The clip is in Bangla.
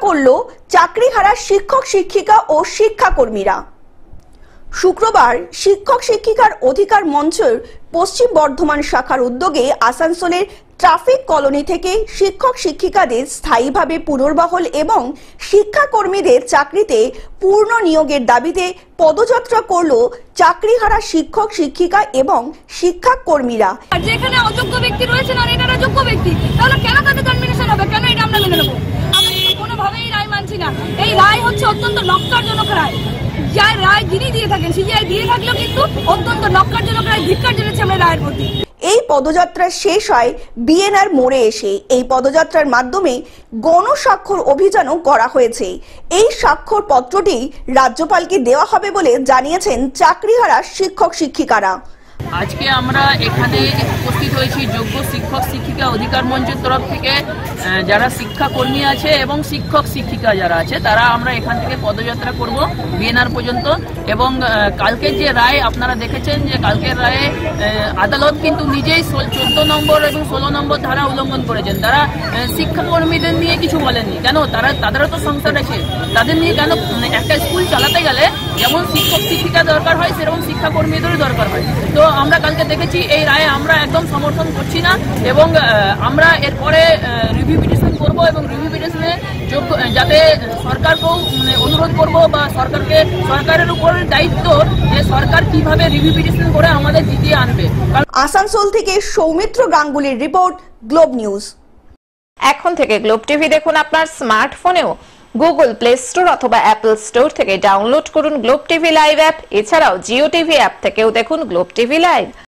করল চাকরিহারা শিক্ষক শিক্ষিকা ও শিক্ষাকর্মীরা। শুক্রবার শিক্ষক শিক্ষিকার অধিকার মঞ্চের পশ্চিম বর্ধমান শাখার উদ্যোগে আসানসোলের ট্রাফিক কলোনি থেকে শিক্ষক শিক্ষিকাদের স্থায়ীভাবে পুনর্বহাল এবং শিক্ষাকর্মীদের চাকরিতে পূর্ণ নিয়োগের দাবিতে পদযাত্রা করল চাকরিহারা শিক্ষক শিক্ষিকা এবং শিক্ষাকর্মীরা। যেখানে অযোগ্য ব্যক্তি রয়েছেন আর এনারা যোগ্য ব্যক্তি, তাহলে কেন তাদের টার্মিনেশন হবে? কেন এটা আমরা মেনে নেব? আমরা কোনোভাবেই রায় মানছি না। এই রায় হচ্ছে অত্যন্ত নক্কারজনক রায়। যার রায় যিনি দিয়ে থাকেন, সিজিআই দিয়ে থাকলেও কিন্তু অত্যন্ত নক্কারজনক রায়, ধিক্কার জানাচ্ছি আমরা রায়ের প্রতি। এই পদযাত্রা শেষ হয় বিএনআর মোড়ে এসে। এই পদযাত্রার মাধ্যমে গণস্বাক্ষর অভিযানও করা হয়েছে। এই স্বাক্ষর পত্রটি রাজ্যপালকে দেওয়া হবে বলে জানিয়েছেন চাকরিহারা শিক্ষক শিক্ষিকারা। আজকে আমরা এখানে উপস্থিত হয়েছি যোগ্য শিক্ষক শিক্ষিকা অধিকার মঞ্চের তরফ থেকে। যারা শিক্ষাকর্মী আছে এবং শিক্ষক শিক্ষিকা যারা আছে তারা আমরা এখান থেকে পদযাত্রা করব বিএনআর পর্যন্ত। এবং কালকের যে রায় আপনারা দেখেছেন, যে কালকের রায়ে আদালত কিন্তু নিজেই 14 নম্বর এবং 16 নম্বর ধারা উল্লঙ্ঘন করেছেন। তারা শিক্ষাকর্মীদের নিয়ে কিছু বলেননি। কেন? তাদেরও তো সংসার আছে, তাদের নিয়ে কেন? একটা স্কুল চালাতে গেলে যেমন শিক্ষক শিক্ষিকা দরকার হয় সেরকম শিক্ষাকর্মীদেরও দরকার হয়। তো আমরা কালকে দেখেছি এই রায়ে আমরা একদম সমর্থন করছি না এবং আমরা এরপরে রিভিউ পিটিশন করব এবং রিভিউ পিটিশনে যাতে সরকারকেও অনুরোধ করব বা সরকারের উপর দায়িত্ব যে সরকার কিভাবে রিভিউ পিটিশন করে আমাদের জিতিয়ে আনবে। আসানসোল থেকে সৌমিত্র গাঙ্গুলির রিপোর্ট, গ্লোব নিউজ। এখন থেকে গ্লোব টিভি দেখুন আপনার স্মার্টফোনেও। গুগল প্লে স্টোর অথবা অ্যাপল স্টোর থেকে ডাউনলোড করুন গ্লোব টিভি লাইভ অ্যাপ। এছাড়াও জিও টিভি অ্যাপ থেকেও দেখুন গ্লোব টিভি লাইভ।